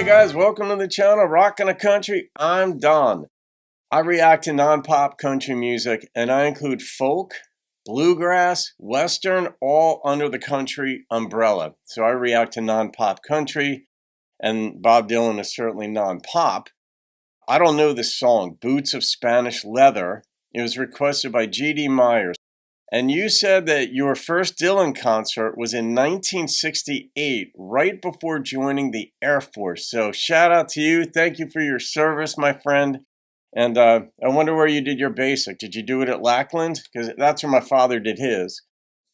guys, welcome to the channel, Rockin' the Country. I'm Don. I react to non-pop country music, and I include folk, bluegrass, western, all under the country umbrella. So I react to non-pop country, and Bob Dylan is certainly non-pop. I don't know this song, Boots of Spanish Leather. It was requested by G.D. Myers. And you said that your first Dylan concert was in 1968, right before joining the Air Force. So shout out to you. Thank you for your service, my friend. And I wonder where you did your basic. Did you do it at Lackland? Because that's where my father did his.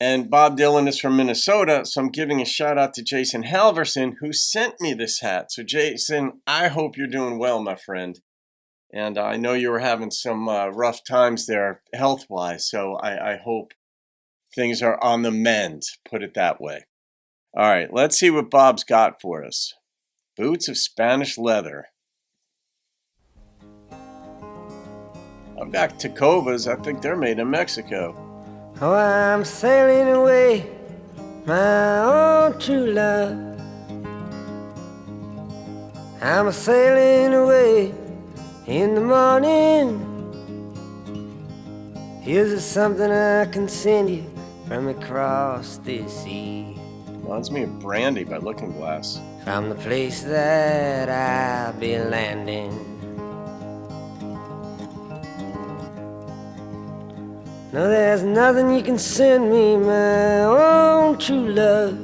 And Bob Dylan is from Minnesota, so I'm giving a shout out to Jason Halverson, who sent me this hat. So Jason, I hope you're doing well, my friend. And I know you were having some rough times there health-wise, so I hope things are on the mend, put it that way. All right, let's see what Bob's got for us. Boots of Spanish Leather. I've got Tacovas. I think they're made in Mexico. Oh, I'm sailing away, my own true love. I'm sailing away in the morning. Here's something I can send you from across the sea. Reminds me of Brandy by Looking Glass. From the place that I'll be landing. No, there's nothing you can send me, my own true love.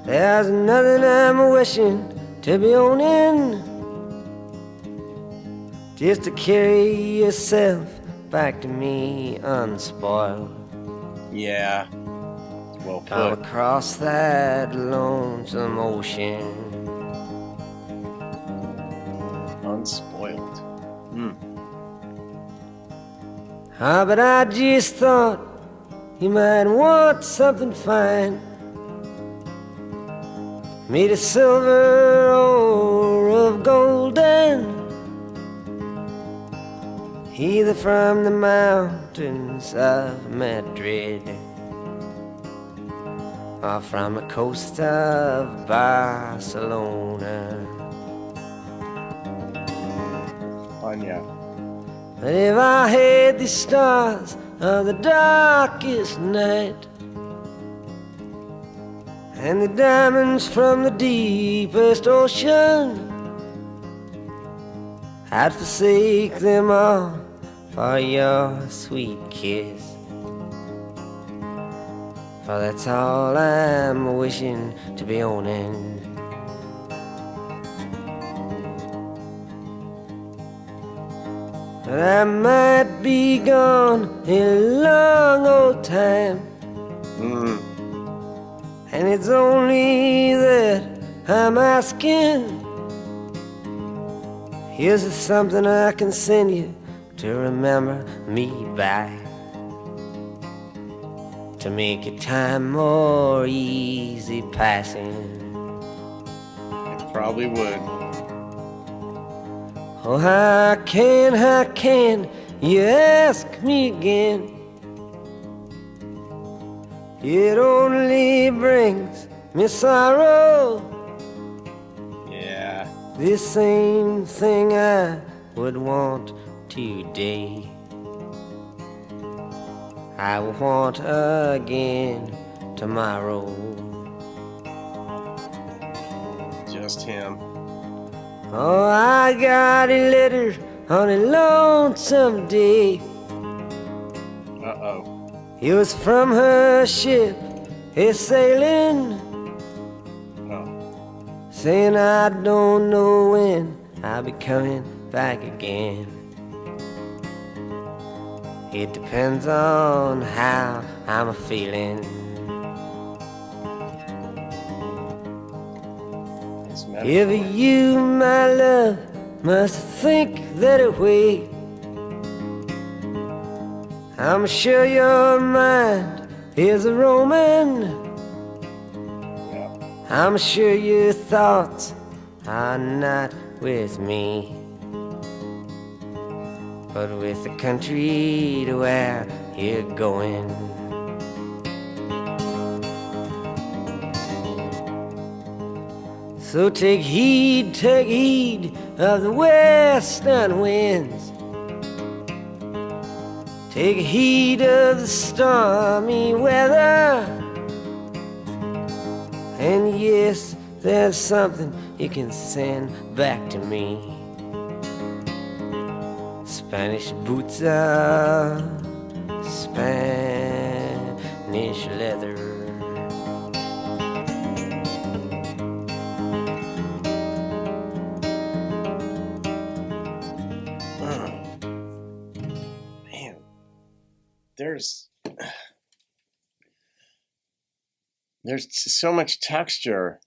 There's nothing I'm wishing to be owning, just to carry yourself back to me unspoiled. Yeah, well put. Come across that lonesome ocean. Unspoiled. Ah, but I just thought you might want something fine, made of silver or of golden, either from the mountains of Madrid or from the coast of Barcelona. Fun, yeah. But if I had the stars of the darkest night and the diamonds from the deepest ocean, I'd forsake them all for your sweet kiss. For that's all I'm wishing to be owning. But I might be gone a long old time, and it's only that I'm asking. Here's something I can send you to remember me by, to make your time more easy passing. It probably would. Oh, how can you ask me again? It only brings me sorrow. Yeah. The same thing I would want today, I will want again tomorrow. Just him. Oh, I got a letter on a lonesome day. Uh-oh. It was from her ship, a sailing, saying I don't know when I'll be coming back again. It depends on how I'm feeling. If you, my love, must think that way, I'm sure your mind is a roaming. I'm sure your thoughts are not with me, but with the country to where you're going. So take heed of the western winds. Take heed of the stormy weather. And yes, there's something you can send back to me. Spanish boots are Spanish leather. Man, there's so much texture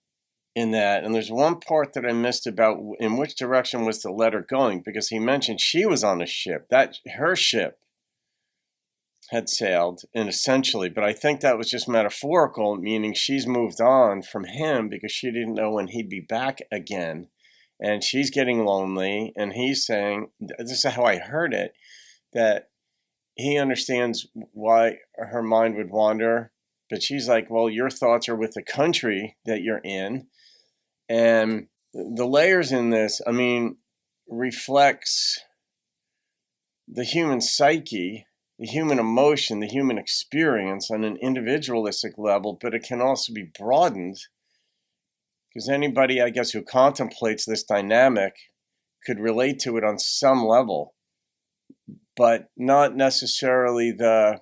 in that, and there's one part that I missed about in which direction was the letter going, because he mentioned she was on a ship, that her ship had sailed, and essentially, but I think that was just metaphorical, meaning she's moved on from him because she didn't know when he'd be back again, and she's getting lonely, and he's saying, this is how I heard it, that he understands why her mind would wander, but she's like, well, your thoughts are with the country that you're in. And the layers in this, I mean, reflects the human psyche, the human emotion, the human experience on an individualistic level, but it can also be broadened because anybody, I guess, who contemplates this dynamic could relate to it on some level, but not necessarily the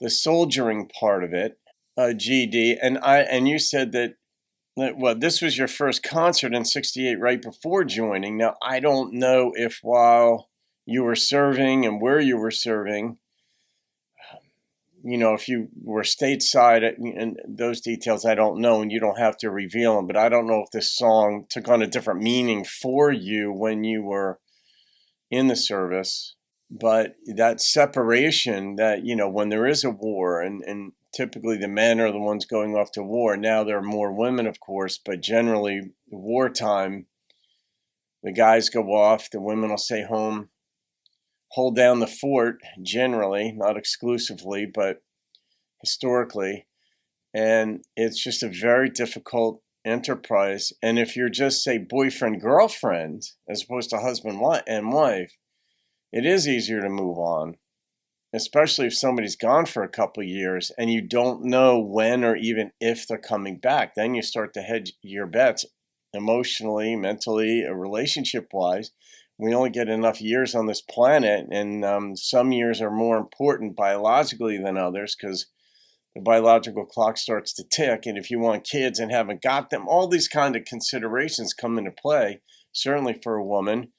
soldiering part of it, GD. And you said that, well, this was your first concert in '68 right before joining. Now, I don't know if while you were serving and where you were serving, if you were stateside, and those details I don't know, and you don't have to reveal them, but I don't know if this song took on a different meaning for you when you were in the service. But that separation that, when there is a war and typically the men are the ones going off to war. Now there are more women, of course, but generally wartime, the guys go off, the women will stay home, hold down the fort, generally, not exclusively, but historically. And it's just a very difficult enterprise. And if you're just, say, boyfriend, girlfriend, as opposed to husband and wife, it is easier to move on, especially if somebody's gone for a couple of years and you don't know when or even if they're coming back. Then you start to hedge your bets emotionally, mentally, relationship-wise. We only get enough years on this planet, and some years are more important biologically than others because the biological clock starts to tick. And if you want kids and haven't got them, all these kind of considerations come into play, certainly for a woman,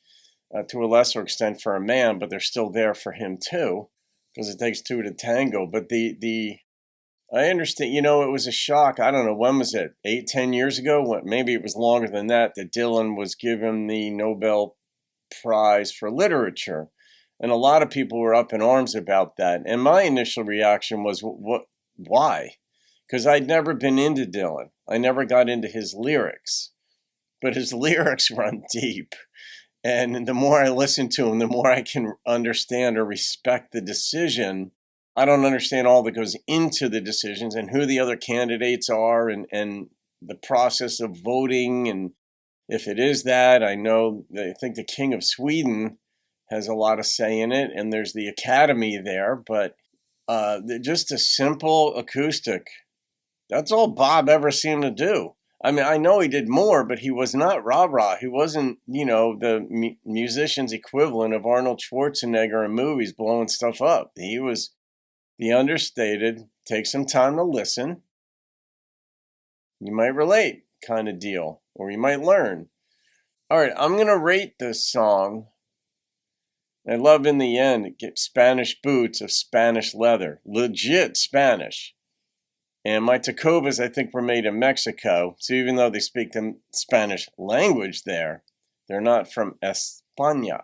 to a lesser extent for a man, but they're still there for him too, because it takes two to tango. But I understand, it was a shock. I don't know, when was it? 8-10 years ago? Maybe it was longer than that Dylan was given the Nobel Prize for Literature. And a lot of people were up in arms about that. And my initial reaction was, why? Because I'd never been into Dylan. I never got into his lyrics. But his lyrics run deep. And the more I listen to him, the more I can understand or respect the decision. I don't understand all that goes into the decisions and who the other candidates are and the process of voting. And if it is that, I think the King of Sweden has a lot of say in it, and there's the Academy there. But just a simple acoustic, that's all Bob ever seemed to do. I mean, I know he did more, but he was not rah-rah. He wasn't, the musician's equivalent of Arnold Schwarzenegger in movies blowing stuff up. He was the understated, take some time to listen. You might relate kind of deal, or you might learn. All right, I'm going to rate this song. I love in the end, get Spanish boots of Spanish leather, legit Spanish. And my Tacovas, I think, were made in Mexico. So even though they speak the Spanish language there, they're not from España.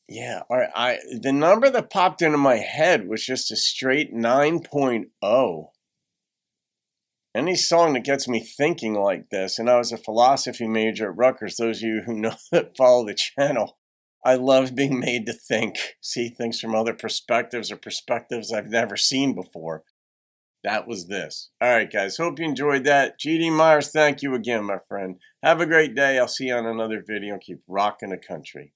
Yeah, all right. The number that popped into my head was just a straight 9.0. Any song that gets me thinking like this, and I was a philosophy major at Rutgers, those of you who know that follow the channel, I love being made to think, see things from other perspectives or perspectives I've never seen before. that was this. All right, guys. Hope you enjoyed that. GD Myers, thank you again, my friend. Have a great day. I'll see you on another video. Keep rocking the country.